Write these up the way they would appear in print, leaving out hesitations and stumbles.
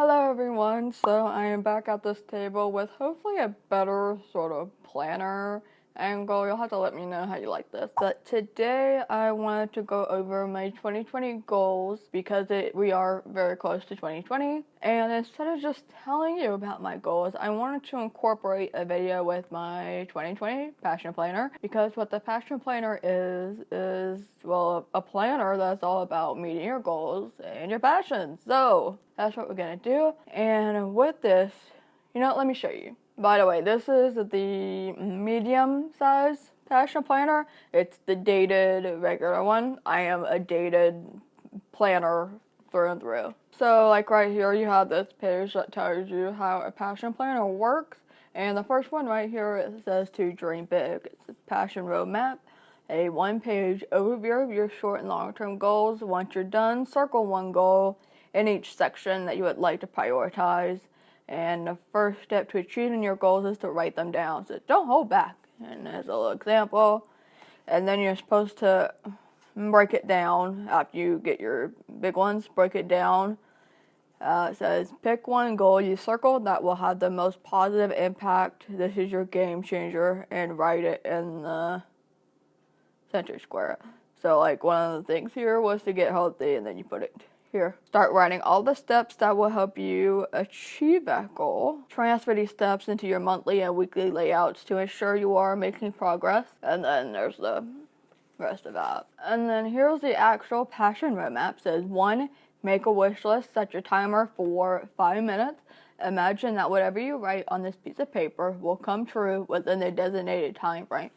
Hello everyone, so I am back at this table with hopefully a better sort of planner angle. You'll have to let me know how you like this. But today I wanted to go over my 2020 goals because we are very close to 2020. And instead of just telling you about my goals, I wanted to incorporate a video with my 2020 Passion Planner, because what the Passion Planner is, well, a planner that's all about meeting your goals and your passions. So that's what we're gonna do. And with this, let me show you. By the way, this is the medium size Passion Planner. It's the dated regular one. I am a dated planner through and through. So like right here, you have this page that tells you how a Passion Planner works. And the first one right here, it says to dream big. It's a passion roadmap, a one-page overview of your short and long-term goals. Once you're done, circle one goal in each section that you would like to prioritize. And the first step to achieving your goals is to write them down. So don't hold back. And there's a little example. And then you're supposed to break it down after you get your big ones. Break it down. It says, pick one goal you circled that will have the most positive impact. This is your game changer, and write it in the center square. So like one of the things here was to get healthy, and then you put it here. Start writing all the steps that will help you achieve that goal. Transfer these steps into your monthly and weekly layouts to ensure you are making progress. And then there's the rest of that. And then here's the actual passion roadmap. It says 1, make a wish list. Set your timer for 5 minutes. Imagine that whatever you write on this piece of paper will come true within the designated time frame.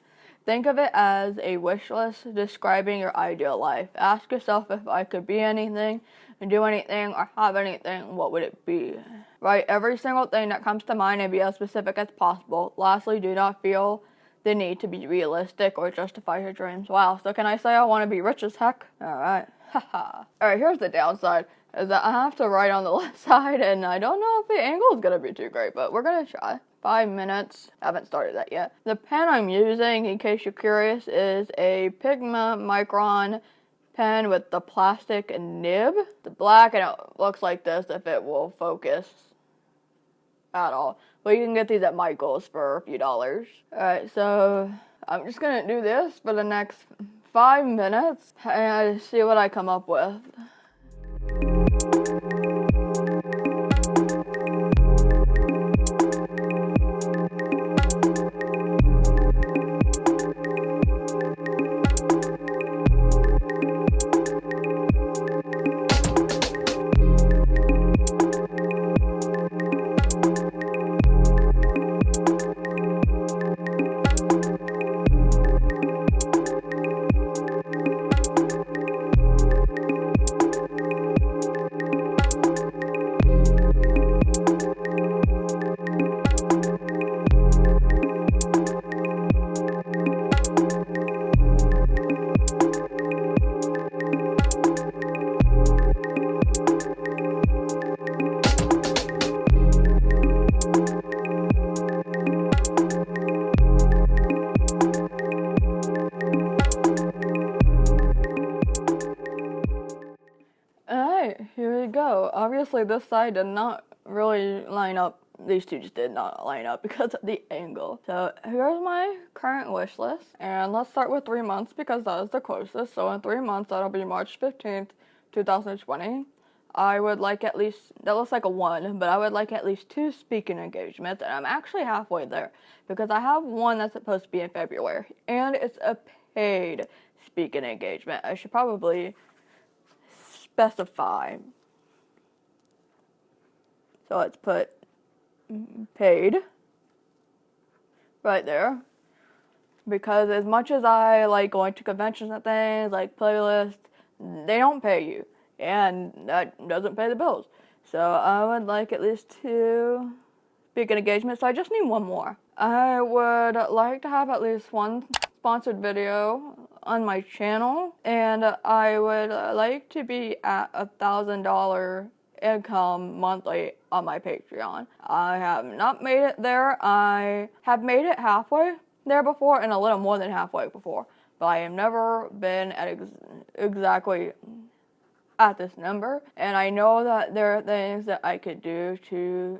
Think of it as a wish list describing your ideal life. Ask yourself, if I could be anything, do anything, or have anything, what would it be? Write every single thing that comes to mind and be as specific as possible. Lastly, do not feel the need to be realistic or justify your dreams. Wow, so can I say I want to be rich as heck? Alright, haha. Alright, here's the downside, is that I have to write on the left side, and I don't know if the angle is going to be too great, but we're going to try. 5 minutes. I haven't started that yet. The pen I'm using, in case you're curious, is a Pigma Micron pen with the plastic nib. The black, and it looks like this if it will focus at all. But you can get these at Michael's for a few dollars. Alright, so I'm just gonna do this for the next 5 minutes and see what I come up with. Here we go. Obviously this side did not really line up. These two just did not line up because of the angle. So here's my current wish list. And let's start with 3 months because that is the closest. So in 3 months, that'll be March 15th, 2020. I would like at least, that looks like a 1, but I would like at least 2 speaking engagements. And I'm actually halfway there because I have one that's supposed to be in February. And it's a paid speaking engagement. I should probably specify. So let's put paid right there, because as much as I like going to conventions and things like playlists, they don't pay you, and that doesn't pay the bills. So I would like at least 2 speaking engagements. So I just need 1 more. I would like to have at least 1 sponsored video on my channel, and I would like to be at $1,000 income monthly on my Patreon. I have not made it there. I have made it halfway there before, and a little more than halfway before, but I have never been at exactly at this number, and I know that there are things that I could do to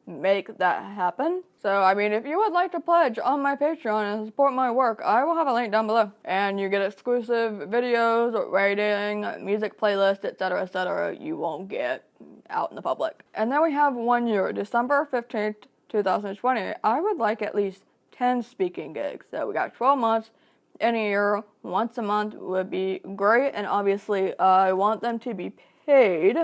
make that happen. So, I mean, if you would like to pledge on my Patreon and support my work, I will have a link down below. And you get exclusive videos, rating, music playlists, etc., you won't get out in the public. And then we have 1 year, December 15th, 2020. I would like at least 10 speaking gigs. So we got 12 months. In a year, once a month would be great, and obviously I want them to be paid.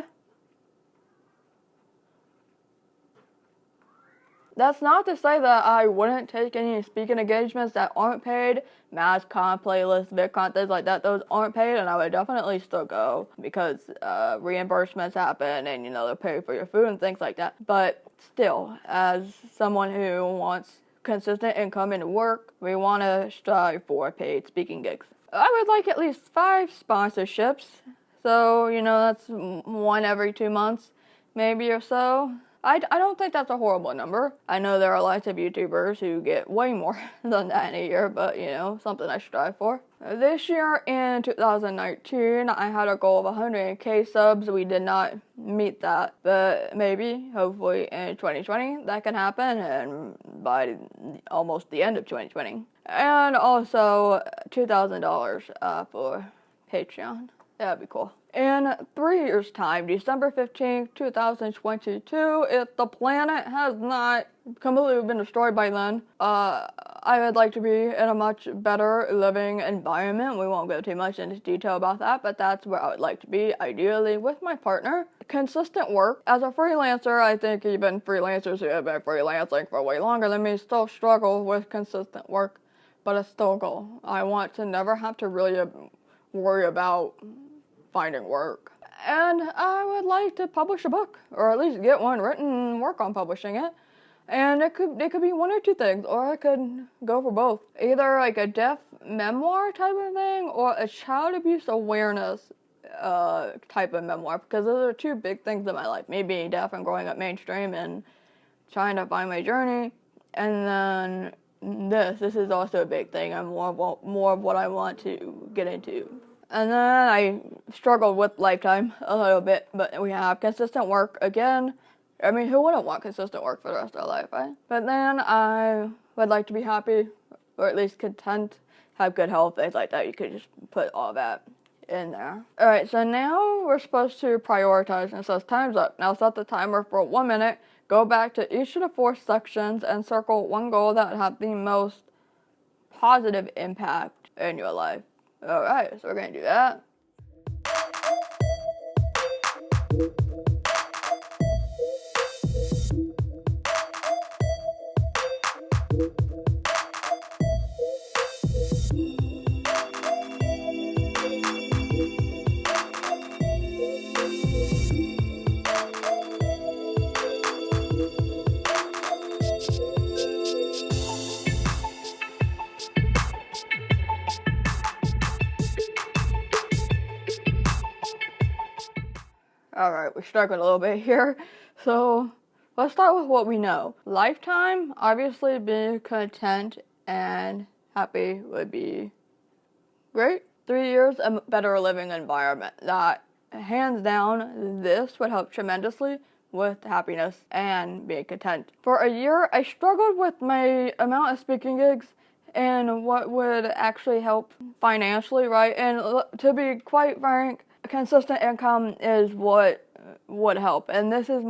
That's not to say that I wouldn't take any speaking engagements that aren't paid. MassCon, playlists, VidCon, things like that, those aren't paid, and I would definitely still go because reimbursements happen and, you know, they're paid for your food and things like that. But still, as someone who wants consistent income and work, we want to strive for paid speaking gigs. I would like at least 5 sponsorships. So, you know, that's 1 every 2 months, maybe or so. I don't think that's a horrible number. I know there are lots of YouTubers who get way more than that in a year, but, you know, something I strive for. This year in 2019, I had a goal of 100k subs. We did not meet that, but maybe, hopefully in 2020, that can happen, and by almost the end of 2020. And also $2,000 for Patreon. That'd be cool. In 3 years' time, December 15th, 2022, if the planet has not completely been destroyed by then, I would like to be in a much better living environment. We won't go too much into detail about that, but that's where I would like to be, ideally with my partner. Consistent work. As a freelancer, I think even freelancers who have been freelancing for way longer than me still struggle with consistent work, but it's still a goal. I want to never have to really worry about finding work. And I would like to publish a book, or at least get one written and work on publishing it. And it could be 1 or 2 things, or I could go for both. Either like a deaf memoir type of thing, or a child abuse awareness type of memoir, because those are 2 big things in my life. Me being deaf and growing up mainstream and trying to find my journey. And then this is also a big thing, and more of what I want to get into. And then I struggled with Lifetime a little bit, but we have consistent work again. I mean, who wouldn't want consistent work for the rest of their life, right? But then I would like to be happy, or at least content, have good health, things like that. You could just put all that in there. Alright, so now we're supposed to prioritize, and it says time's up. Now set the timer for 1 minute, go back to each of the 4 sections, and circle 1 goal that would have the most positive impact in your life. Alright, so we're going to do that. Alright, we're struggling a little bit here. So, let's start with what we know. Lifetime, obviously being content and happy would be great. 3 years, a better living environment. That, hands down, this would help tremendously with happiness and being content. For a year, I struggled with my amount of speaking gigs and what would actually help financially, right? And to be quite frank, consistent income is what would help, and this is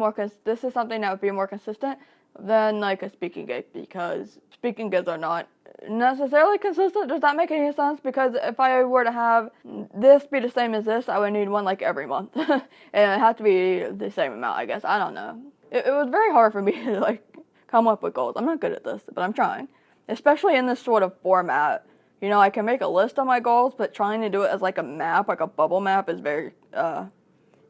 something that would be more consistent than like a speaking gig, because speaking gigs are not necessarily consistent. Does that make any sense? Because if I were to have this be the same as this, I would need one like every month, and it had to be the same amount, I guess. I don't know. It was very hard for me to like come up with goals. I'm not good at this, but I'm trying, especially in this sort of format. You know, I can make a list of my goals, but trying to do it as like a map, like a bubble map, is very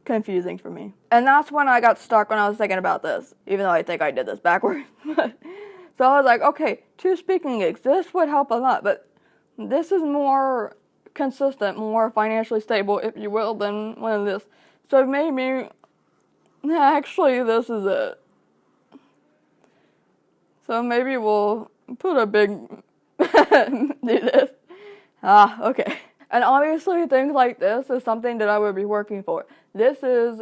confusing for me. And that's when I got stuck when I was thinking about this, even though I think I did this backwards. So I was like, okay, 2 speaking gigs, this would help a lot, but this is more consistent, more financially stable, if you will, than one of this. So it made me, actually, this is it. So maybe we'll put a big do this. Okay. And obviously things like this is something that I would be working for. This is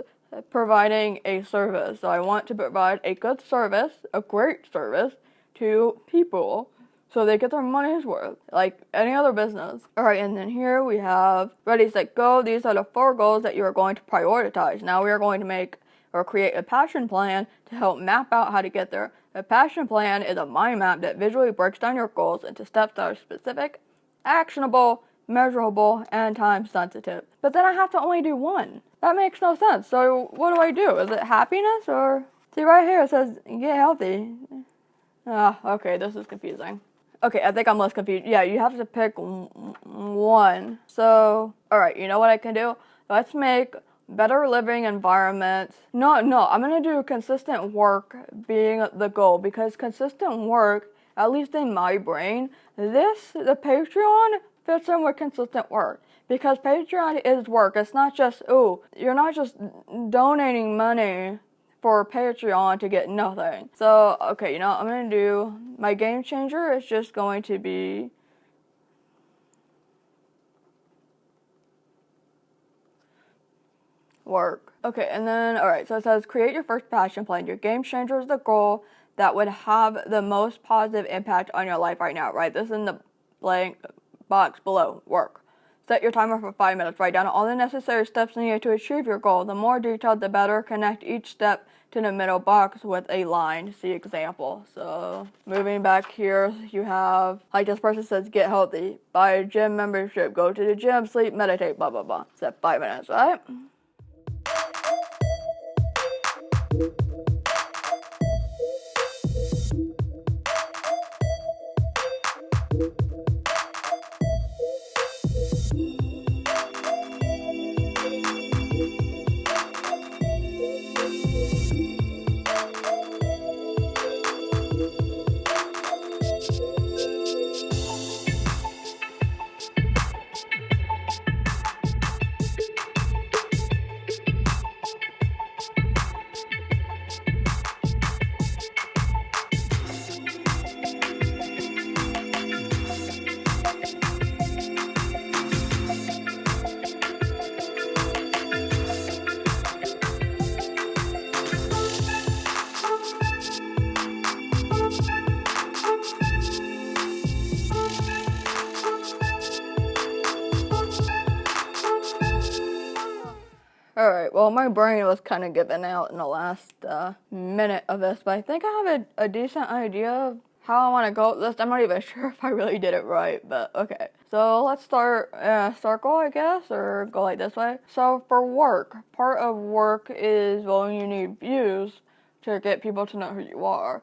providing a service. So I want to provide a good service, a great service, to people so they get their money's worth, like any other business. Alright, and then here we have ready, set, go. These are the 4 goals that you are going to prioritize. Now we are going to make or create a passion plan to help map out how to get there. A passion plan is a mind map that visually breaks down your goals into steps that are specific, actionable, measurable, and time sensitive. But then I have to only do one. That makes no sense. So what do? Is it happiness or? See right here it says get healthy. Okay, this is confusing. Okay, I think I'm less confused. Yeah, you have to pick one. So, alright, you know what I can do? Let's make better living environments. No, I'm gonna do consistent work being the goal, because consistent work, at least in my brain, the Patreon fits in with consistent work. Because Patreon is work. It's not just, you're not just donating money for Patreon to get nothing. So, okay, you know what I'm gonna do? My game changer is just going to be work. Okay, and then, alright, so it says create your first passion plan. Your game changer is the goal that would have the most positive impact on your life right now. Write this in the blank box below. Work. Set your timer for 5 minutes. Write down all the necessary steps needed to achieve your goal. The more detailed, the better. Connect each step to the middle box with a line. See example. So, moving back here, you have, like this person says, get healthy. Buy a gym membership. Go to the gym, sleep, meditate, blah, blah, blah. Set 5 minutes, right? Alright, well, my brain was kind of giving out in the last minute of this, but I think I have a decent idea of how I want to go with this. I'm not even sure if I really did it right, but okay. So let's start circle, I guess, or go like this way. So for work, part of work is, well, you need views to get people to know who you are.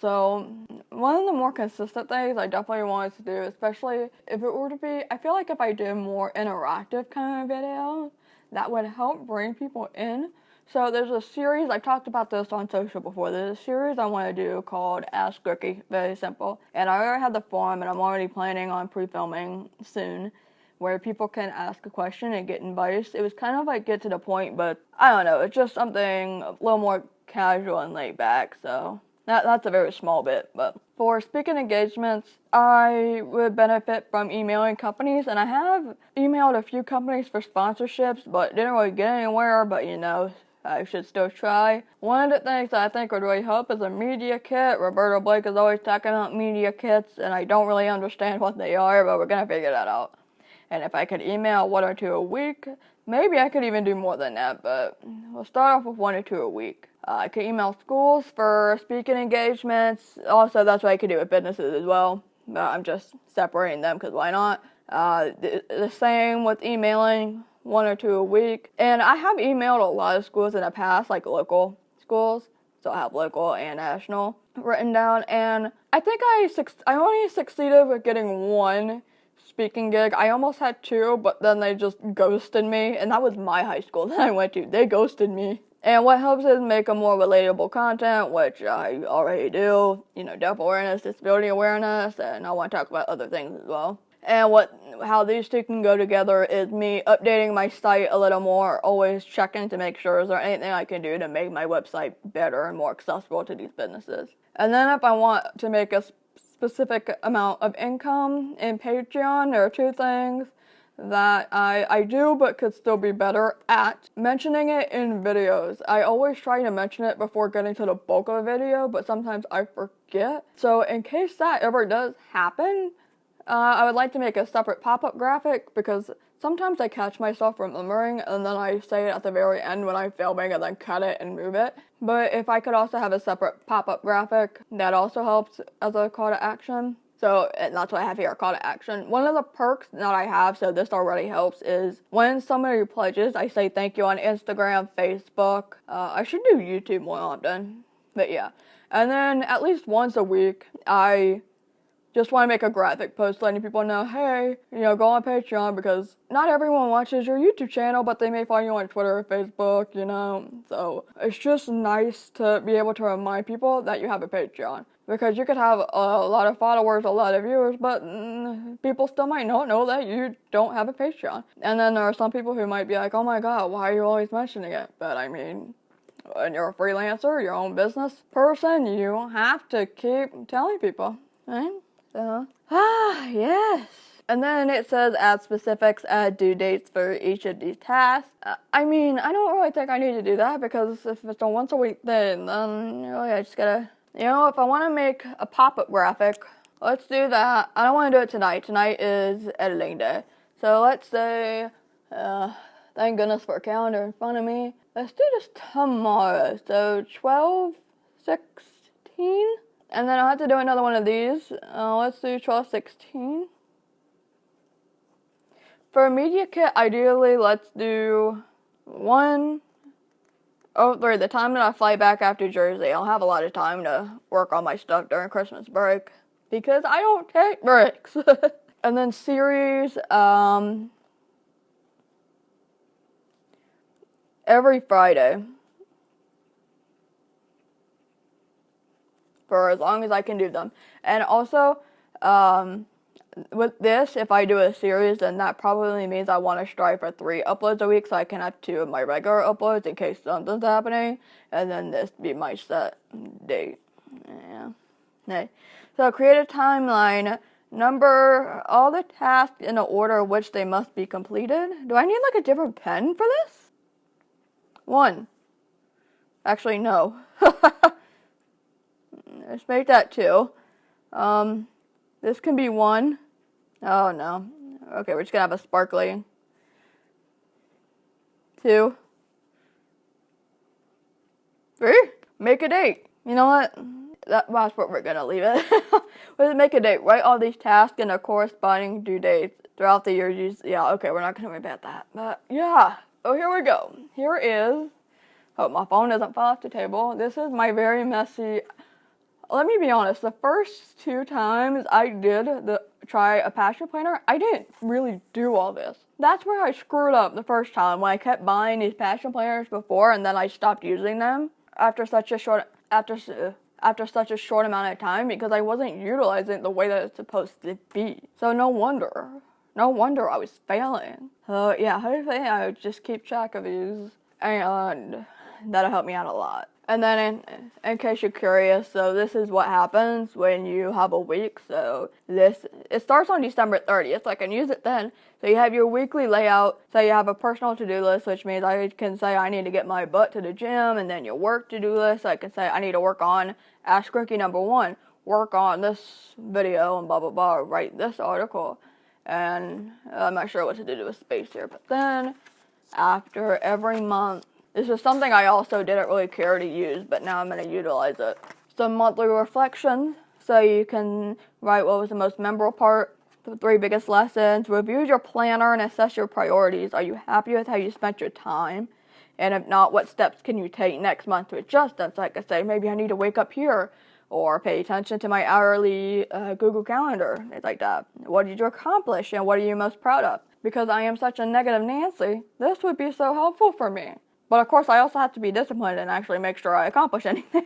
So one of the more consistent things I definitely wanted to do, especially if it were to be, I feel like if I did more interactive kind of videos, that would help bring people in. So there's a series, I talked about this on social before, there's a series I want to do called Ask Rikki, very simple. And I already have the form, and I'm already planning on pre-filming soon, where people can ask a question and get advice. It was kind of like get to the point, but I don't know, it's just something a little more casual and laid back, so that's a very small bit. But for speaking engagements, I would benefit from emailing companies, and I have emailed a few companies for sponsorships, but didn't really get anywhere, but you know, I should still try. One of the things that I think would really help is a media kit. Roberta Blake is always talking about media kits, and I don't really understand what they are, but we're gonna figure that out. And if I could email 1 or 2 a week, maybe I could even do more than that, but we'll start off with 1 or 2 a week. I could email schools for speaking engagements. Also, that's what I could do with businesses as well. But I'm just separating them because why not? The same with emailing, 1 or 2 a week. And I have emailed a lot of schools in the past, like local schools. So I have local and national written down. And I think I only succeeded with getting 1 speaking gig. I almost had 2, but then they just ghosted me. And that was my high school that I went to. They ghosted me. And what helps is make a more relatable content, which I already do. You know, deaf awareness, disability awareness, and I want to talk about other things as well. And how these 2 can go together is me updating my site a little more, always checking to make sure is there anything I can do to make my website better and more accessible to these businesses. And then if I want to make a specific amount of income in Patreon, there are 2 things that I do but could still be better at. Mentioning it in videos. I always try to mention it before getting to the bulk of the video, but sometimes I forget. So in case that ever does happen, I would like to make a separate pop-up graphic, because sometimes I catch myself remembering and then I say it at the very end when I'm filming and then cut it and move it. But if I could also have a separate pop-up graphic, that also helps as a call to action. So that's what I have here, a call to action. One of the perks that I have, so this already helps, is when somebody pledges, I say thank you on Instagram, Facebook. I should do YouTube more often, but yeah. And then at least once a week, I just want to make a graphic post letting people know, hey, go on Patreon, because not everyone watches your YouTube channel, but they may find you on Twitter or Facebook, So it's just nice to be able to remind people that you have a Patreon. Because you could have a lot of followers, a lot of viewers, but people still might not know that you don't have a Patreon. And then there are some people who might be like, oh my god, why are you always mentioning it? But I mean, when you're a freelancer, your own business person, you have to keep telling people, right? Yes. And then it says add specifics, add due dates for each of these tasks. I mean, I don't really think I need to do that, because if it's a once a week thing, then really I just gotta, if I want to make a pop-up graphic, let's do that. I don't want to do it tonight. Tonight is editing day. So let's say, thank goodness for a calendar in front of me. Let's do this tomorrow. So 12/16. And then I'll have to do another one of these. Let's do 12/16. For a media kit, ideally, let's do 1/03, the time that I fly back after Jersey. I'll have a lot of time to work on my stuff during Christmas break, because I don't take breaks. And then series, every Friday. For as long as I can do them. And also, with this, if I do a series, then that probably means I want to strive for 3 uploads a week, so I can have 2 of my regular uploads in case something's happening, and then this be my set date. Yeah. Okay. So create a timeline. Number all the tasks in the order which they must be completed. Do I need like a different pen for this? 1. Actually, no. Let's make that 2. This can be 1. Oh no. Okay, we're just gonna have a sparkly 2. 3. Make a date. You know what? That's what we're gonna leave it. Let's make a date. Write all these tasks and their corresponding due dates throughout the year. Yeah, okay, we're not gonna worry about that. But yeah. Oh, here we go. Here is. Oh, my phone doesn't fall off the table. This is my very messy. Let me be honest, the first 2 times I did try a passion planner, I didn't really do all this. That's where I screwed up the first time, when I kept buying these passion planners before and then I stopped using them after such a short amount of time, because I wasn't utilizing it the way that it's supposed to be. So no wonder I was failing. So yeah, hopefully I would just keep track of these, and that'll help me out a lot. And then in case you're curious, so this is what happens when you have a week. So it starts on December 30th, so I can use it then. So you have your weekly layout. So you have a personal to-do list, which means I can say I need to get my butt to the gym, and then your work to-do list. So I can say I need to work on Ask Rikki number 1, work on this video, and blah, blah, blah, write this article. And I'm not sure what to do with space here. But then after every month, this is something I also didn't really care to use, but now I'm going to utilize it. Some monthly reflections, so you can write what was the most memorable part, the 3 biggest lessons, review your planner and assess your priorities. Are you happy with how you spent your time? And if not, what steps can you take next month to adjust them? So I could say, maybe I need to wake up here, or pay attention to my hourly Google Calendar, things like that. What did you accomplish, and what are you most proud of? Because I am such a negative Nancy, this would be so helpful for me. But of course, I also have to be disciplined and actually make sure I accomplish anything.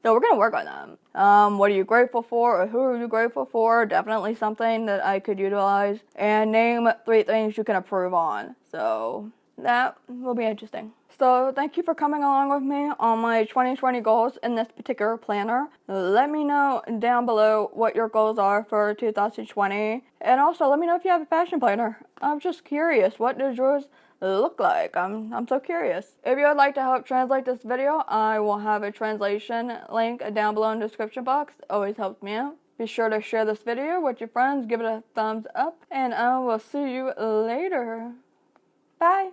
So we're going to work on them. What are you grateful for, or who are you grateful for? Definitely something that I could utilize. And name 3 things you can improve on. So That will be interesting. So thank you for coming along with me on my 2020 goals in this particular planner. Let me know down below what your goals are for 2020. And also let me know if you have a fashion planner. I'm just curious, what does yours look like? I'm so curious. If you would like to help translate this video, I will have a translation link down below in the description box. It always helps me out. Be sure to share this video with your friends, give it a thumbs up, and I will see you later. Bye!